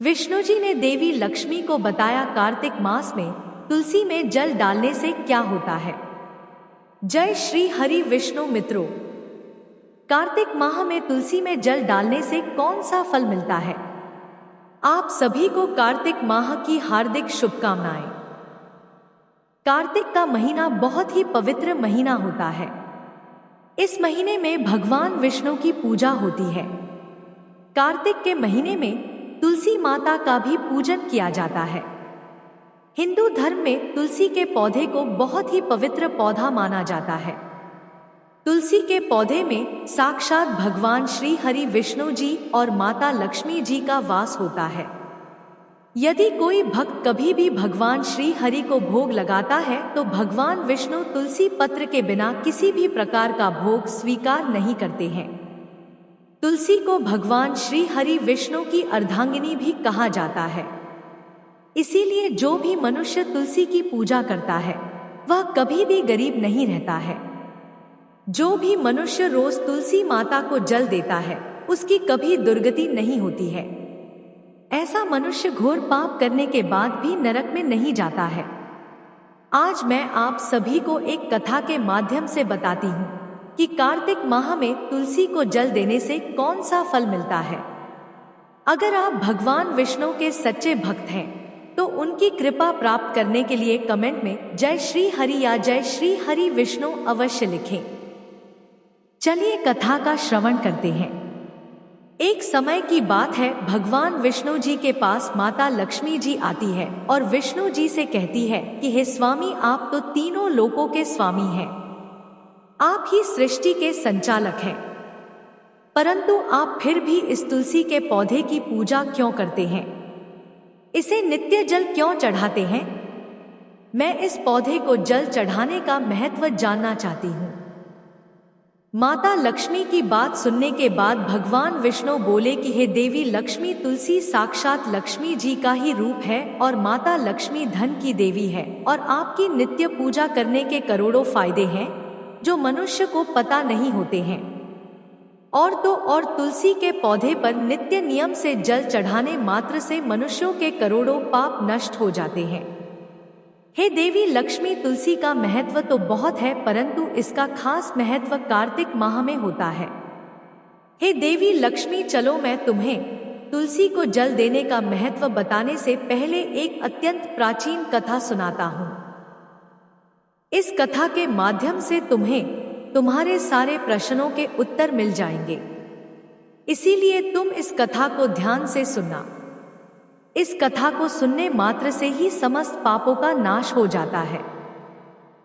विष्णु जी ने देवी लक्ष्मी को बताया कार्तिक मास में तुलसी में जल डालने से क्या होता है। जय श्री हरि विष्णु मित्रों, कार्तिक माह में तुलसी में जल डालने से कौन सा फल मिलता है। आप सभी को कार्तिक माह की हार्दिक शुभकामनाएं। कार्तिक का महीना बहुत ही पवित्र महीना होता है। इस महीने में भगवान विष्णु की पूजा होती है। कार्तिक के महीने में तुलसी माता का भी पूजन किया जाता है। हिंदू धर्म में तुलसी के पौधे को बहुत ही पवित्र पौधा माना जाता है। तुलसी के पौधे में साक्षात भगवान श्री हरि विष्णु जी और माता लक्ष्मी जी का वास होता है। यदि कोई भक्त कभी भी भगवान श्री हरि को भोग लगाता है तो भगवान विष्णु तुलसी पत्र के बिना किसी भी प्रकार का भोग स्वीकार नहीं करते हैं। तुलसी को भगवान श्री हरि विष्णु की अर्धांगिनी भी कहा जाता है। इसीलिए जो भी मनुष्य तुलसी की पूजा करता है वह कभी भी गरीब नहीं रहता है। जो भी मनुष्य रोज तुलसी माता को जल देता है उसकी कभी दुर्गति नहीं होती है। ऐसा मनुष्य घोर पाप करने के बाद भी नरक में नहीं जाता है। आज मैं आप सभी को एक कथा के माध्यम से बताती हूँ कि कार्तिक माह में तुलसी को जल देने से कौन सा फल मिलता है। अगर आप भगवान विष्णु के सच्चे भक्त हैं तो उनकी कृपा प्राप्त करने के लिए कमेंट में जय श्री हरि या जय श्री हरि विष्णु अवश्य लिखें। चलिए कथा का श्रवण करते हैं। एक समय की बात है, भगवान विष्णु जी के पास माता लक्ष्मी जी आती है और विष्णु जी से कहती है कि हे स्वामी, आप तो तीनों लोकों के स्वामी हैं, आप ही सृष्टि के संचालक हैं, परंतु आप फिर भी इस तुलसी के पौधे की पूजा क्यों करते हैं, इसे नित्य जल क्यों चढ़ाते हैं। मैं इस पौधे को जल चढ़ाने का महत्व जानना चाहती हूँ। माता लक्ष्मी की बात सुनने के बाद भगवान विष्णु बोले कि हे देवी लक्ष्मी, तुलसी साक्षात लक्ष्मी जी का ही रूप है और माता लक्ष्मी धन की देवी है और आपकी नित्य पूजा करने के करोड़ों फायदे हैं जो मनुष्य को पता नहीं होते हैं। और तो और तुलसी के पौधे पर नित्य नियम से जल चढ़ाने मात्र से मनुष्यों के करोड़ों पाप नष्ट हो जाते हैं। हे देवी लक्ष्मी, तुलसी का महत्व तो बहुत है परंतु इसका खास महत्व कार्तिक माह में होता है। हे देवी लक्ष्मी, चलो मैं तुम्हें तुलसी को जल देने का महत्व बताने से पहले एक अत्यंत प्राचीन कथा सुनाता हूँ। इस कथा के माध्यम से तुम्हें तुम्हारे सारे प्रश्नों के उत्तर मिल जाएंगे, इसीलिए तुम इस कथा को ध्यान से सुनना। इस कथा को सुनने मात्र से ही समस्त पापों का नाश हो जाता है।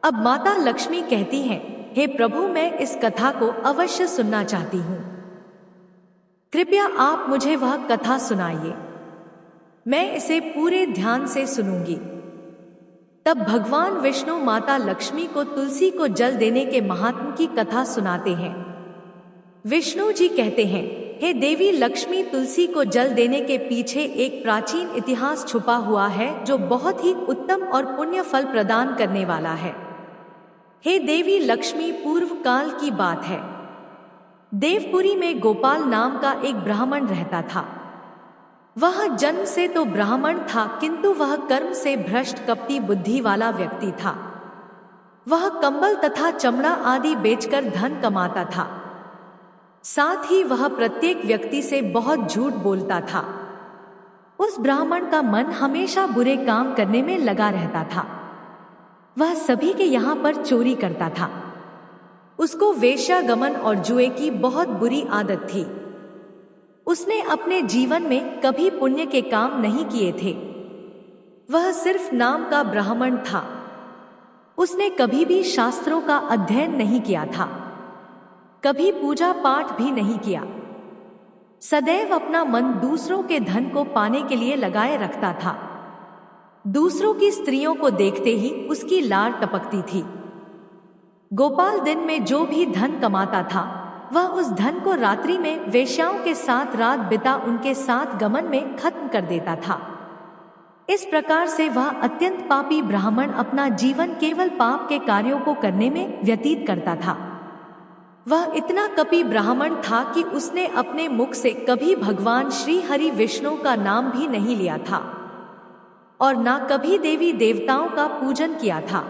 अब माता लक्ष्मी कहती हैं, हे प्रभु, मैं इस कथा को अवश्य सुनना चाहती हूँ, कृपया आप मुझे वह कथा सुनाइए, मैं इसे पूरे ध्यान से सुनूंगी। तब भगवान विष्णु माता लक्ष्मी को तुलसी को जल देने के महात्म की कथा सुनाते हैं। विष्णु जी कहते हैं, हे देवी लक्ष्मी, तुलसी को जल देने के पीछे एक प्राचीन इतिहास छुपा हुआ है जो बहुत ही उत्तम और पुण्य फल प्रदान करने वाला है। हे देवी लक्ष्मी, पूर्व काल की बात है। देवपुरी में गोपाल नाम का एक ब्राह्मण रहता था। वह जन्म से तो ब्राह्मण था किंतु वह कर्म से भ्रष्ट कपटी बुद्धि वाला व्यक्ति था। वह कंबल तथा चमड़ा आदि बेचकर धन कमाता था। साथ ही वह प्रत्येक व्यक्ति से बहुत झूठ बोलता था। उस ब्राह्मण का मन हमेशा बुरे काम करने में लगा रहता था। वह सभी के यहाँ पर चोरी करता था। उसको वेश्यागमन और जुए की बहुत बुरी आदत थी। उसने अपने जीवन में कभी पुण्य के काम नहीं किए थे। वह सिर्फ नाम का ब्राह्मण था। उसने कभी भी शास्त्रों का अध्ययन नहीं किया था, कभी पूजा पाठ भी नहीं किया। सदैव अपना मन दूसरों के धन को पाने के लिए लगाए रखता था। दूसरों की स्त्रियों को देखते ही उसकी लार टपकती थी। गोपाल दिन में जो भी धन कमाता था वह उस धन को रात्रि में वेश्याओं के साथ रात बिता उनके साथ गमन में खत्म कर देता था। इस प्रकार से वह अत्यंत पापी ब्राह्मण अपना जीवन केवल पाप के कार्यों को करने में व्यतीत करता था। वह इतना कपटी ब्राह्मण था कि उसने अपने मुख से कभी भगवान श्री हरि विष्णु का नाम भी नहीं लिया था और ना कभी देवी देवताओं का पूजन किया था।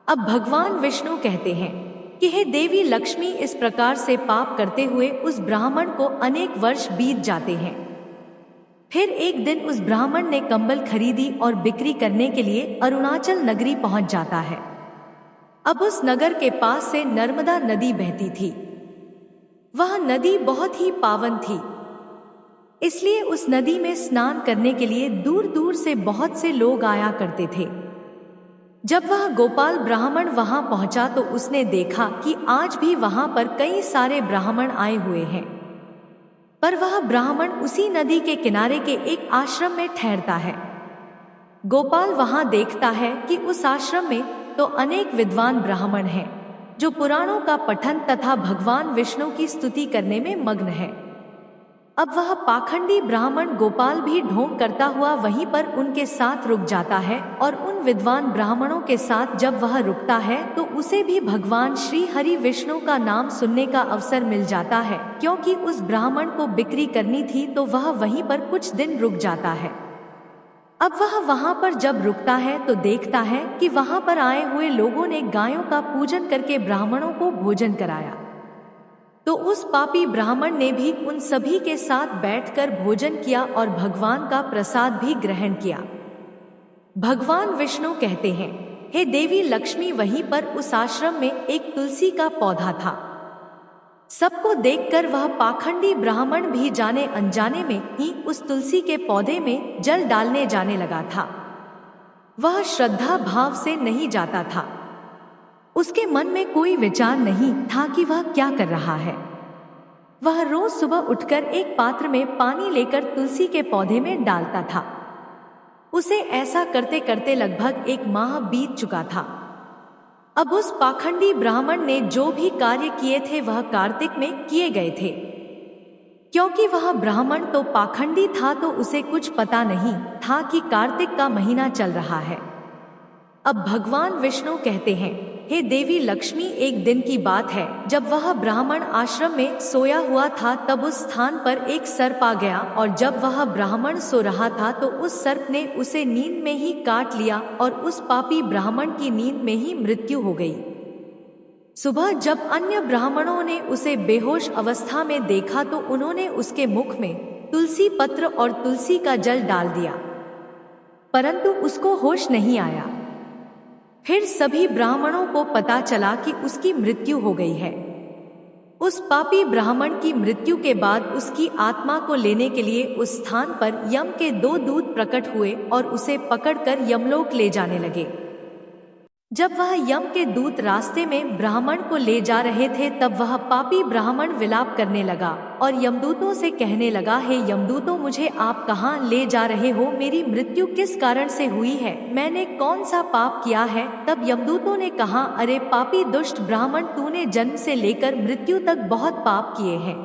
अब भगवान विष्णु कहते हैं कि हे देवी लक्ष्मी, इस प्रकार से पाप करते हुए उस ब्राह्मण को अनेक वर्ष बीत जाते हैं। फिर एक दिन उस ब्राह्मण ने कंबल खरीदी और बिक्री करने के लिए अरुणाचल नगरी पहुंच जाता है। अब उस नगर के पास से नर्मदा नदी बहती थी। वह नदी बहुत ही पावन थी, इसलिए उस नदी में स्नान करने के लिए दूर दूर से बहुत से लोग आया करते थे। जब वह गोपाल ब्राह्मण वहां पहुंचा तो उसने देखा कि आज भी वहां पर कई सारे ब्राह्मण आए हुए हैं, पर वह ब्राह्मण उसी नदी के किनारे के एक आश्रम में ठहरता है। गोपाल वहां देखता है कि उस आश्रम में तो अनेक विद्वान ब्राह्मण हैं जो पुराणों का पठन तथा भगवान विष्णु की स्तुति करने में मग्न है। अब वह पाखंडी ब्राह्मण गोपाल भी ढोंग करता हुआ वहीं पर उनके साथ रुक जाता है और उन विद्वान ब्राह्मणों के साथ जब वह रुकता है तो उसे भी भगवान श्री हरि विष्णु का नाम सुनने का अवसर मिल जाता है। क्योंकि उस ब्राह्मण को बिक्री करनी थी तो वह वहीं पर कुछ दिन रुक जाता है। अब वह वहां पर जब रुकता है तो देखता है कि वहां पर आए हुए लोगों ने गायों का पूजन करके ब्राह्मणों को भोजन कराया। तो उस पापी ब्राह्मण ने भी उन सभी के साथ बैठकर भोजन किया और भगवान का प्रसाद भी ग्रहण किया। भगवान विष्णु कहते हैं, हे देवी लक्ष्मी, वहीं पर उस आश्रम में एक तुलसी का पौधा था। सबको देखकर वह पाखंडी ब्राह्मण भी जाने अनजाने में ही उस तुलसी के पौधे में जल डालने जाने लगा था। वह श्रद्धा भाव से नहीं जाता था। उसके मन में कोई विचार नहीं था कि वह क्या कर रहा है। वह रोज सुबह उठकर एक पात्र में पानी लेकर तुलसी के पौधे में डालता था। उसे ऐसा करते करते लगभग 1 माह बीत चुका था। अब उस पाखंडी ब्राह्मण ने जो भी कार्य किए थे वह कार्तिक में किए गए थे। क्योंकि वह ब्राह्मण तो पाखंडी था तो उसे कुछ पता नहीं था कि कार्तिक का महीना चल रहा है। अब भगवान विष्णु कहते हैं, हे देवी लक्ष्मी, एक दिन की बात है जब वह ब्राह्मण आश्रम में सोया हुआ था तब उस स्थान पर एक सर्प आ गया और जब वह ब्राह्मण सो रहा था तो उस सर्प ने उसे नींद में ही काट लिया और उस पापी ब्राह्मण की नींद में ही मृत्यु हो गई। सुबह जब अन्य ब्राह्मणों ने उसे बेहोश अवस्था में देखा तो उन्होंने उसके मुख में तुलसी पत्र और तुलसी का जल डाल दिया, परंतु उसको होश नहीं आया। फिर सभी ब्राह्मणों को पता चला कि उसकी मृत्यु हो गई है। उस पापी ब्राह्मण की मृत्यु के बाद उसकी आत्मा को लेने के लिए उस स्थान पर यम के 2 दूत प्रकट हुए और उसे पकड़कर यमलोक ले जाने लगे। जब वह यम के दूत रास्ते में ब्राह्मण को ले जा रहे थे तब वह पापी ब्राह्मण विलाप करने लगा और यमदूतों से कहने लगा, हे यमदूतों, मुझे आप कहाँ ले जा रहे हो? मेरी मृत्यु किस कारण से हुई है? मैंने कौन सा पाप किया है? तब यमदूतों ने कहा, अरे पापी दुष्ट ब्राह्मण, तूने जन्म से लेकर मृत्यु तक बहुत पाप किए हैं।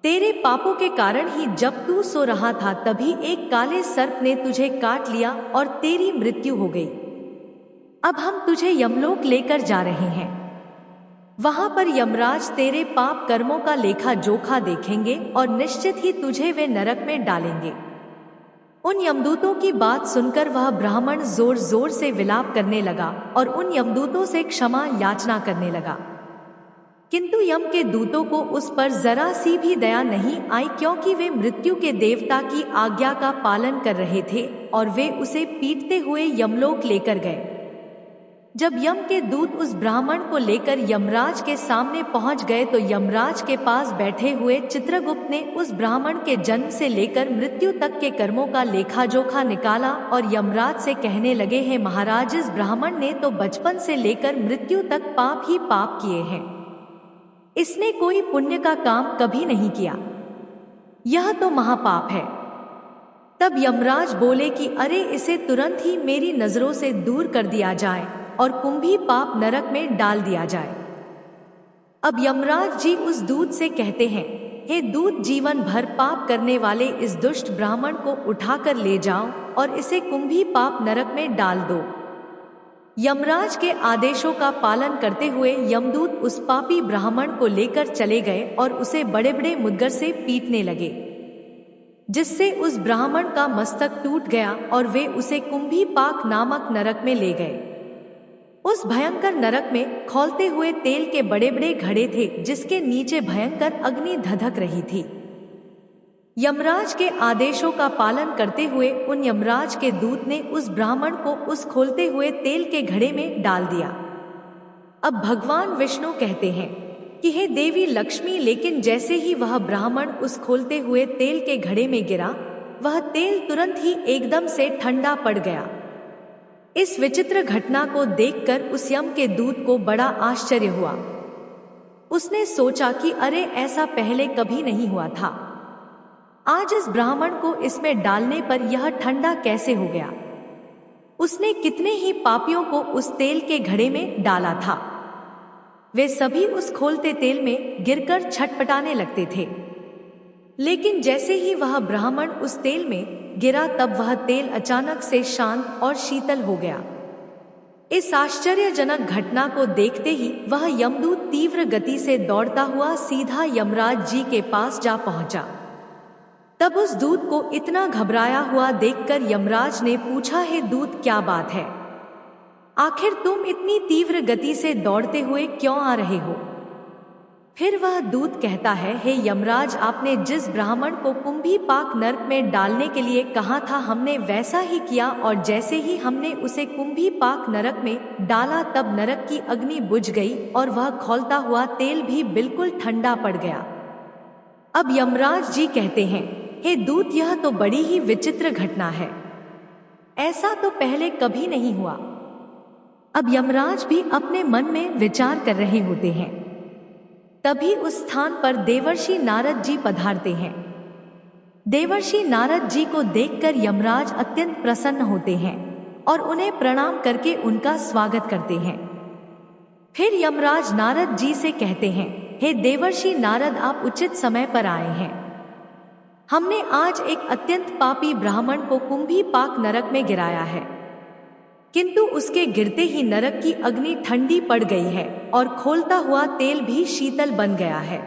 तेरे पापों के कारण ही जब तू सो रहा था तभी एक काले सर्प ने तुझे काट लिया और तेरी मृत्यु हो गई। अब हम तुझे यमलोक लेकर जा रहे हैं। वहां पर यमराज तेरे पाप कर्मों का लेखा जोखा देखेंगे और निश्चित ही तुझे वे नरक में डालेंगे। उन यमदूतों की बात सुनकर वह ब्राह्मण जोर जोर से विलाप करने लगा और उन यमदूतों से क्षमा याचना करने लगा। किंतु यम के दूतों को उस पर जरा सी भी दया नहीं आई, क्योंकि वे मृत्यु के देवता की आज्ञा का पालन कर रहे थे और वे उसे पीटते हुए यमलोक लेकर गए। जब यम के दूत उस ब्राह्मण को लेकर यमराज के सामने पहुंच गए तो यमराज के पास बैठे हुए चित्रगुप्त ने उस ब्राह्मण के जन्म से लेकर मृत्यु तक के कर्मों का लेखा जोखा निकाला और यमराज से कहने लगे, हे महाराज, इस ब्राह्मण ने तो बचपन से लेकर मृत्यु तक पाप ही पाप किए हैं। इसने कोई पुण्य का काम कभी नहीं किया। यह तो महापाप है। तब यमराज बोले कि अरे, इसे तुरंत ही मेरी नजरों से दूर कर दिया जाए और कुंभी पाप नरक में डाल दिया जाए। अब यमराज जी उस दूत से कहते हैं, हे दूत, जीवन भर पाप करने वाले इस दुष्ट ब्राह्मण को उठाकर ले जाओ और इसे कुंभी पाप नरक में डाल दो। यमराज के आदेशों का पालन करते हुए यमदूत उस पापी ब्राह्मण को लेकर चले गए और उसे बड़े बड़े मुद्गर से पीटने लगे, जिससे उस ब्राह्मण का मस्तक टूट गया और वे उसे कुंभी पाक नामक नरक में ले गए। उस भयंकर नरक में खौलते हुए तेल के बड़े बड़े घड़े थे, जिसके नीचे भयंकर अग्नि धधक रही थी। यमराज के आदेशों का पालन करते हुए उन यमराज के दूत ने उस ब्राह्मण को उस खोलते हुए तेल के घड़े में डाल दिया। अब भगवान विष्णु कहते हैं कि हे देवी लक्ष्मी, लेकिन जैसे ही वह ब्राह्मण उस खोलते हुए तेल के घड़े में गिरा, वह तेल तुरंत ही एकदम से ठंडा पड़ गया। इस विचित्र घटना को देखकर उस यम के दूत को बड़ा आश्चर्य हुआ। उसने सोचा कि अरे, ऐसा पहले कभी नहीं हुआ था। आज इस ब्राह्मण को इसमें डालने पर यह ठंडा कैसे हो गया? उसने कितने ही पापियों को उस तेल के घड़े में डाला था। वे सभी उस खोलते तेल में गिरकर छटपटाने लगते थे, लेकिन जैसे ही वह ब्राह्मण उस तेल में गिरा, तब वह तेल अचानक से शांत और शीतल हो गया। इस आश्चर्यजनक घटना को देखते ही वह यमदूत तीव्र गति से दौड़ता हुआ सीधा यमराज जी के पास जा पहुंचा। तब उस दूत को इतना घबराया हुआ देखकर यमराज ने पूछा, हे दूत, क्या बात है? आखिर तुम इतनी तीव्र गति से दौड़ते हुए क्यों आ रहे हो? फिर वह दूत कहता है, हे यमराज, आपने जिस ब्राह्मण को कुंभी पाक नरक में डालने के लिए कहा था, हमने वैसा ही किया, और जैसे ही हमने उसे कुंभी पाक नरक में डाला, तब नरक की अग्नि बुझ गई और वह खौलता हुआ तेल भी बिल्कुल ठंडा पड़ गया। अब यमराज जी कहते हैं, हे दूत, यह तो बड़ी ही विचित्र घटना है। ऐसा तो पहले कभी नहीं हुआ। अब यमराज भी अपने मन में विचार कर रहे होते हैं। तभी उस स्थान पर देवर्षि नारद जी पधारते हैं। देवर्षि नारद जी को देखकर यमराज अत्यंत प्रसन्न होते हैं और उन्हें प्रणाम करके उनका स्वागत करते हैं। फिर यमराज नारद जी से कहते हैं, हे देवर्षि नारद, आप उचित समय पर आए हैं। हमने आज एक अत्यंत पापी ब्राह्मण को कुंभी पाक नरक में गिराया है, किंतु उसके गिरते ही नरक की अग्नि ठंडी पड़ गई है और खोलता हुआ तेल भी शीतल बन गया है।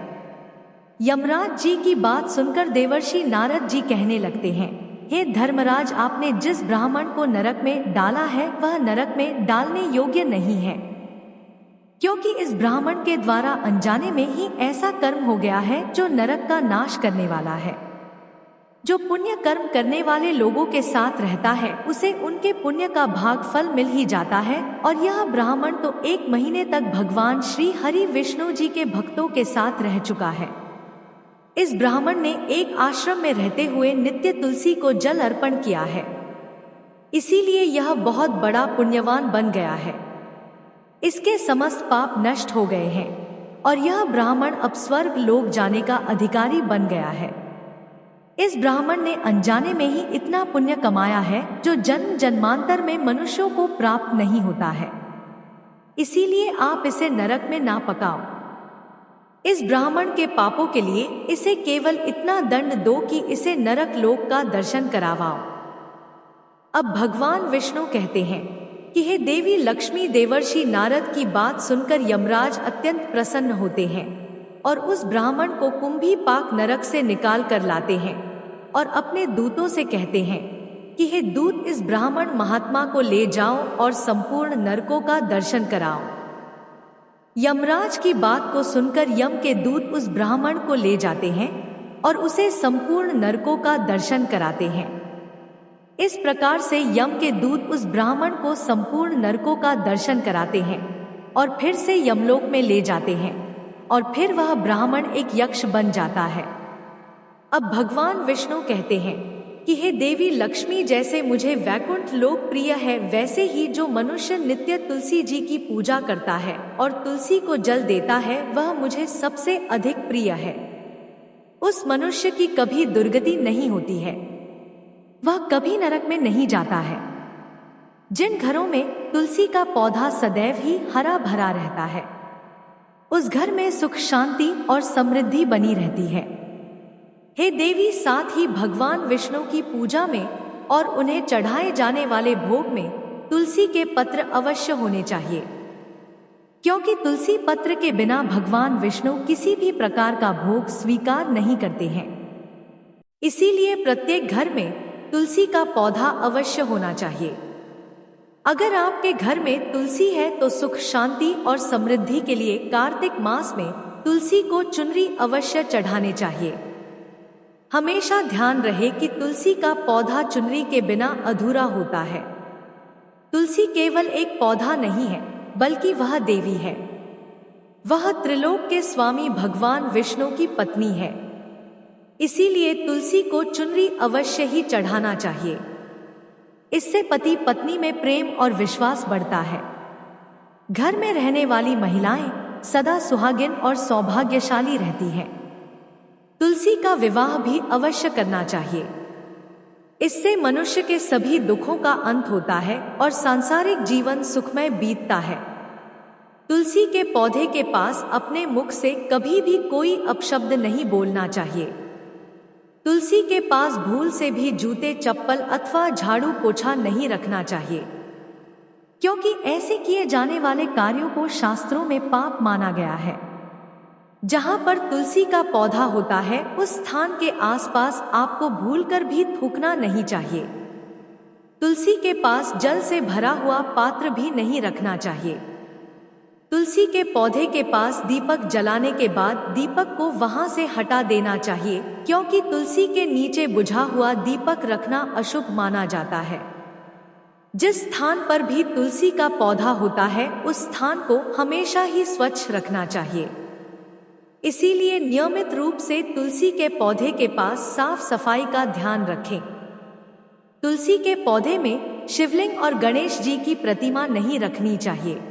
यमराज जी की बात सुनकर देवर्षि नारद जी कहने लगते हैं, हे धर्मराज, आपने जिस ब्राह्मण को नरक में डाला है वह नरक में डालने योग्य नहीं है, क्योंकि इस ब्राह्मण के द्वारा अनजाने में ही ऐसा कर्म हो गया है जो नरक का नाश करने वाला है। जो पुण्य कर्म करने वाले लोगों के साथ रहता है, उसे उनके पुण्य का भाग फल मिल ही जाता है, और यह ब्राह्मण तो 1 महीने तक भगवान श्री हरि विष्णु जी के भक्तों के साथ रह चुका है। इस ब्राह्मण ने एक आश्रम में रहते हुए नित्य तुलसी को जल अर्पण किया है, इसीलिए यह बहुत बड़ा पुण्यवान बन गया है। इसके समस्त पाप नष्ट हो गए हैं और यह ब्राह्मण अब स्वर्ग लोक जाने का अधिकारी बन गया है। इस ब्राह्मण ने अनजाने में ही इतना पुण्य कमाया है जो जन्म जन्मांतर में मनुष्यों को प्राप्त नहीं होता है, इसीलिए आप इसे नरक में ना पकाओ। इस ब्राह्मण के पापों के लिए इसे केवल इतना दंड दो कि इसे नरक लोक का दर्शन करावाओ। अब भगवान विष्णु कहते हैं कि हे देवी लक्ष्मी, देवर्षि नारद की बात सुनकर यमराज अत्यंत प्रसन्न होते हैं और उस ब्राह्मण को कुंभी पाक नरक से निकाल कर लाते हैं और अपने दूतों से कहते हैं कि हे दूत, इस ब्राह्मण महात्मा को ले जाओ और संपूर्ण नरकों का दर्शन कराओ। यमराज की बात को सुनकर यम के दूत उस ब्राह्मण को ले जाते हैं और उसे संपूर्ण नरकों का दर्शन कराते हैं। इस प्रकार से यम के दूत उस ब्राह्मण को संपूर्ण नरकों का दर्शन कराते हैं और फिर से यमलोक में ले जाते हैं और फिर वह ब्राह्मण एक यक्ष बन जाता है। अब भगवान विष्णु कहते हैं कि हे देवी लक्ष्मी, जैसे मुझे वैकुंठ लोक प्रिय है, वैसे ही जो मनुष्य नित्य तुलसी जी की पूजा करता है और तुलसी को जल देता है, वह मुझे सबसे अधिक प्रिय है। उस मनुष्य की कभी दुर्गति नहीं होती है, वह कभी नरक में नहीं जाता है। जिन घरों में तुलसी का पौधा सदैव ही हरा भरा रहता है, उस घर में सुख शांति और समृद्धि बनी रहती है। हे देवी, साथ ही भगवान विष्णु की पूजा में और उन्हें चढ़ाए जाने वाले भोग में तुलसी के पत्र अवश्य होने चाहिए, क्योंकि तुलसी पत्र के बिना भगवान विष्णु किसी भी प्रकार का भोग स्वीकार नहीं करते हैं। इसीलिए प्रत्येक घर में तुलसी का पौधा अवश्य होना चाहिए। अगर आपके घर में तुलसी है तो सुख, शांति और समृद्धि के लिए कार्तिक मास में तुलसी को चुनरी अवश्य चढ़ाने चाहिए। हमेशा ध्यान रहे कि तुलसी का पौधा चुनरी के बिना अधूरा होता है। तुलसी केवल एक पौधा नहीं है, बल्कि वह देवी है। वह त्रिलोक के स्वामी भगवान विष्णु की पत्नी है। इसीलिए तुलसी को चुनरी अवश्य ही चढ़ाना चाहिए। इससे पति पत्नी में प्रेम और विश्वास बढ़ता है। घर में रहने वाली महिलाएं सदा सुहागिन और सौभाग्यशाली रहती हैं। तुलसी का विवाह भी अवश्य करना चाहिए। इससे मनुष्य के सभी दुखों का अंत होता है और सांसारिक जीवन सुखमय बीतता है। तुलसी के पौधे के पास अपने मुख से कभी भी कोई अपशब्द नहीं बोलना चाहिए। तुलसी के पास भूल से भी जूते, चप्पल अथवा झाड़ू पोछा नहीं रखना चाहिए, क्योंकि ऐसे किए जाने वाले कार्यों को शास्त्रों में पाप माना गया है। जहां पर तुलसी का पौधा होता है उस स्थान के आसपास आपको भूलकर भी थूकना नहीं चाहिए। तुलसी के पास जल से भरा हुआ पात्र भी नहीं रखना चाहिए। तुलसी के पौधे के पास दीपक जलाने के बाद दीपक को वहां से हटा देना चाहिए, क्योंकि तुलसी के नीचे बुझा हुआ दीपक रखना अशुभ माना जाता है। जिस स्थान पर भी तुलसी का पौधा होता है उस स्थान को हमेशा ही स्वच्छ रखना चाहिए। इसीलिए नियमित रूप से तुलसी के पौधे के पास साफ सफाई का ध्यान रखें। तुलसी के पौधे में शिवलिंग और गणेश जी की प्रतिमा नहीं रखनी चाहिए।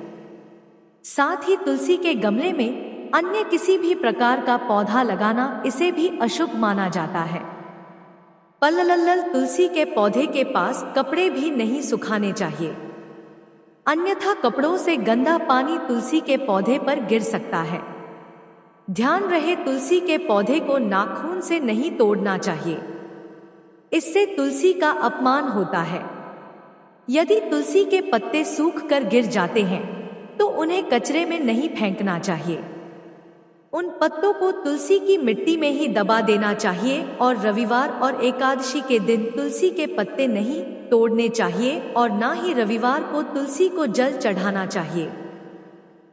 साथ ही तुलसी के गमले में अन्य किसी भी प्रकार का पौधा लगाना इसे भी अशुभ माना जाता है। पल्लल तुलसी के पौधे के पास कपड़े भी नहीं सुखाने चाहिए, अन्यथा कपड़ों से गंदा पानी तुलसी के पौधे पर गिर सकता है। ध्यान रहे तुलसी के पौधे को नाखून से नहीं तोड़ना चाहिए, इससे तुलसी का अपमान होता है। यदि तुलसी के पत्ते सूख कर गिर जाते हैं तो उन्हें कचरे में नहीं फेंकना चाहिए। उन पत्तों को तुलसी की मिट्टी में ही दबा देना चाहिए और रविवार और एकादशी के दिन तुलसी के पत्ते नहीं तोड़ने चाहिए और ना ही रविवार को तुलसी को जल चढ़ाना चाहिए।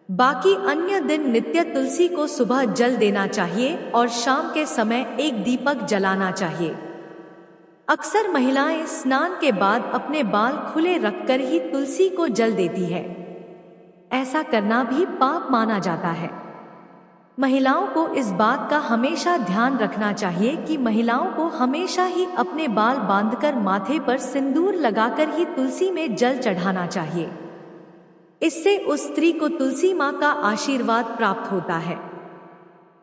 बाकी अन्य दिन नित्य तुलसी को सुबह जल देना चाहिए और शाम के समय एक दीपक जलाना चाहिए। अक्सर महिलाएं स्नान के बाद अपने बाल खुले रखकर ही तुलसी को जल देती है। ऐसा करना भी पाप माना जाता है। महिलाओं को इस बात का हमेशा ध्यान रखना चाहिए कि महिलाओं को हमेशा ही अपने बाल बांधकर माथे पर सिंदूर लगाकर ही तुलसी में जल चढ़ाना चाहिए। इससे उस स्त्री को तुलसी माँ का आशीर्वाद प्राप्त होता है।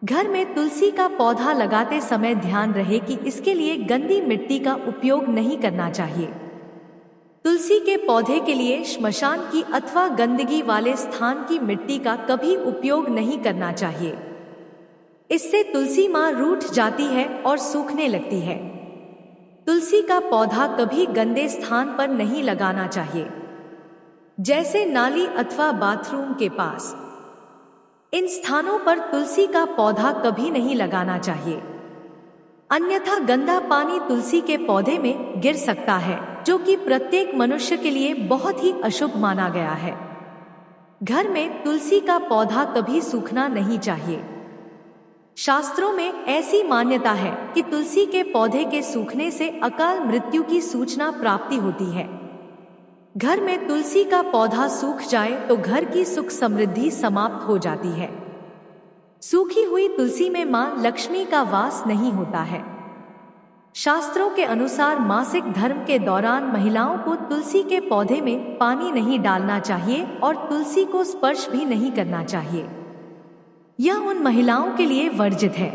घर में तुलसी का पौधा लगाते समय ध्यान रहे कि इसके लिए गंदी मिट्टी का उपयोग नहीं करना चाहिए। तुलसी के पौधे के लिए श्मशान की अथवा गंदगी वाले स्थान की मिट्टी का कभी उपयोग नहीं करना चाहिए। इससे तुलसी माँ रूठ जाती है और सूखने लगती है। तुलसी का पौधा कभी गंदे स्थान पर नहीं लगाना चाहिए, जैसे नाली अथवा बाथरूम के पास। इन स्थानों पर तुलसी का पौधा कभी नहीं लगाना चाहिए, अन्यथा गंदा पानी तुलसी के पौधे में गिर सकता है, जो कि प्रत्येक मनुष्य के लिए बहुत ही अशुभ माना गया है। घर में तुलसी का पौधा कभी सूखना नहीं चाहिए। शास्त्रों में ऐसी मान्यता है कि तुलसी के पौधे के सूखने से अकाल मृत्यु की सूचना प्राप्ति होती है। घर में तुलसी का पौधा सूख जाए तो घर की सुख समृद्धि समाप्त हो जाती है। सूखी हुई तुलसी में मां लक्ष्मी का वास नहीं होता है। शास्त्रों के अनुसार मासिक धर्म के दौरान महिलाओं को तुलसी के पौधे में पानी नहीं डालना चाहिए और तुलसी को स्पर्श भी नहीं करना चाहिए। यह उन महिलाओं के लिए वर्जित है।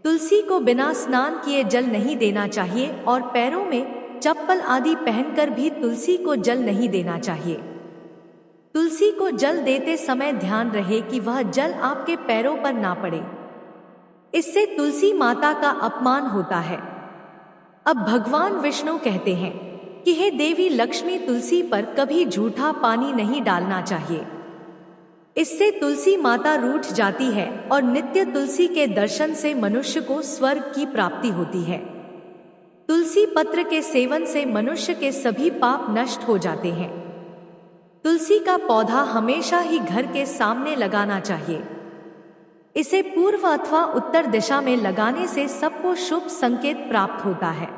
तुलसी को बिना स्नान किए जल नहीं देना चाहिए और पैरों में चप्पल आदि पहनकर भी तुलसी को जल नहीं देना चाहिए। तुलसी को जल देते समय ध्यान रहे कि वह जल आपके पैरों पर ना पड़े, इससे तुलसी माता का अपमान होता है। अब भगवान विष्णु कहते हैं, कि हे देवी लक्ष्मी, तुलसी पर कभी झूठा पानी नहीं डालना चाहिए। इससे तुलसी माता रूठ जाती है और नित्य तुलसी के दर्शन से मनुष्य को स्वर्ग की प्राप्ति होती है। तुलसी पत्र के सेवन से मनुष्य के सभी पाप नष्ट हो जाते हैं। तुलसी का पौधा हमेशा ही घर के सामने लगाना चाहिए। इसे पूर्व अथवा उत्तर दिशा में लगाने से सबको शुभ संकेत प्राप्त होता है।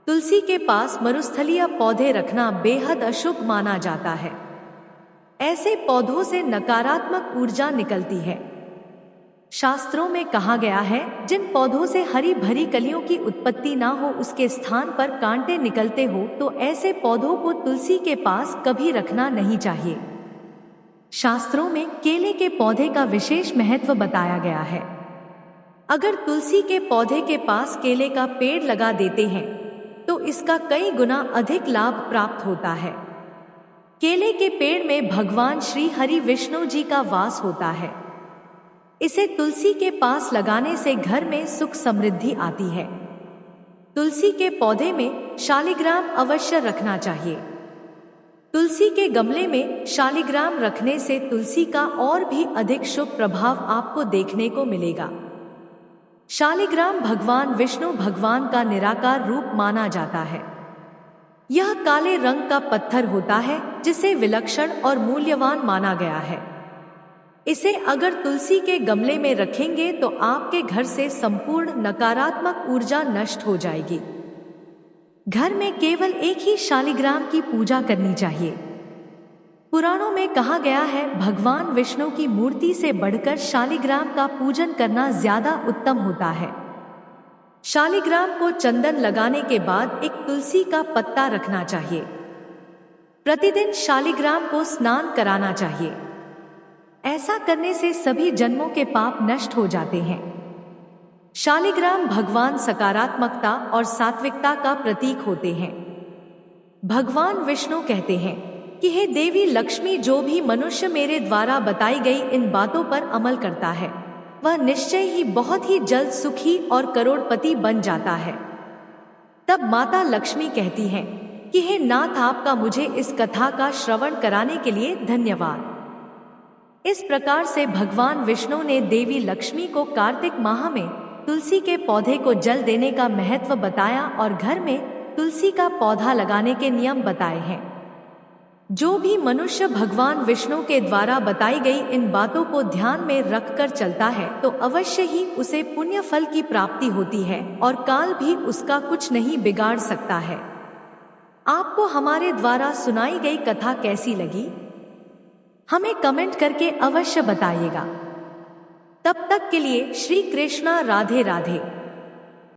तुलसी के पास मरुस्थलीय पौधे रखना बेहद अशुभ माना जाता है। ऐसे पौधों से नकारात्मक ऊर्जा निकलती है। शास्त्रों में कहा गया है, जिन पौधों से हरी भरी कलियों की उत्पत्ति ना हो, उसके स्थान पर कांटे निकलते हो, तो ऐसे पौधों को तुलसी के पास कभी रखना नहीं चाहिए। शास्त्रों में केले के पौधे का विशेष महत्व बताया गया है। अगर तुलसी के पौधे के पास केले का पेड़ लगा देते हैं तो इसका कई गुना अधिक लाभ प्राप्त होता है। केले के पेड़ में भगवान श्री हरि विष्णु जी का वास होता है। इसे तुलसी के पास लगाने से घर में सुख समृद्धि आती है। तुलसी के पौधे में शालिग्राम अवश्य रखना चाहिए। तुलसी के गमले में शालिग्राम रखने से तुलसी का और भी अधिक शुभ प्रभाव आपको देखने को मिलेगा। शालिग्राम भगवान विष्णु भगवान का निराकार रूप माना जाता है। यह काले रंग का पत्थर होता है जिसे विलक्षण और मूल्यवान माना गया है। इसे अगर तुलसी के गमले में रखेंगे तो आपके घर से संपूर्ण नकारात्मक ऊर्जा नष्ट हो जाएगी। घर में केवल एक ही शालिग्राम की पूजा करनी चाहिए। पुराणों में कहा गया है, भगवान विष्णु की मूर्ति से बढ़कर शालिग्राम का पूजन करना ज्यादा उत्तम होता है। शालिग्राम को चंदन लगाने के बाद एक तुलसी का पत्ता रखना चाहिए। प्रतिदिन शालिग्राम को स्नान कराना चाहिए। ऐसा करने से सभी जन्मों के पाप नष्ट हो जाते हैं। शालिग्राम भगवान सकारात्मकता और सात्विकता का प्रतीक होते हैं। भगवान विष्णु कहते हैं कि हे देवी लक्ष्मी, जो भी मनुष्य मेरे द्वारा बताई गई इन बातों पर अमल करता है वह निश्चय ही बहुत ही जल्द सुखी और करोड़पति बन जाता है। तब माता लक्ष्मी कहती हैं कि हे नाथ, आपका मुझे इस कथा का श्रवण कराने के लिए धन्यवाद। इस प्रकार से भगवान विष्णु ने देवी लक्ष्मी को कार्तिक माह में तुलसी के पौधे को जल देने का महत्व बताया और घर में तुलसी का पौधा लगाने के नियम बताए हैं। जो भी मनुष्य भगवान विष्णु के द्वारा बताई गई इन बातों को ध्यान में रखकर चलता है तो अवश्य ही उसे पुण्य फल की प्राप्ति होती है और काल भी उसका कुछ नहीं बिगाड़ सकता है। आपको हमारे द्वारा सुनाई गई कथा कैसी लगी, हमें कमेंट करके अवश्य बताइएगा। तब तक के लिए श्री कृष्णा, राधे राधे।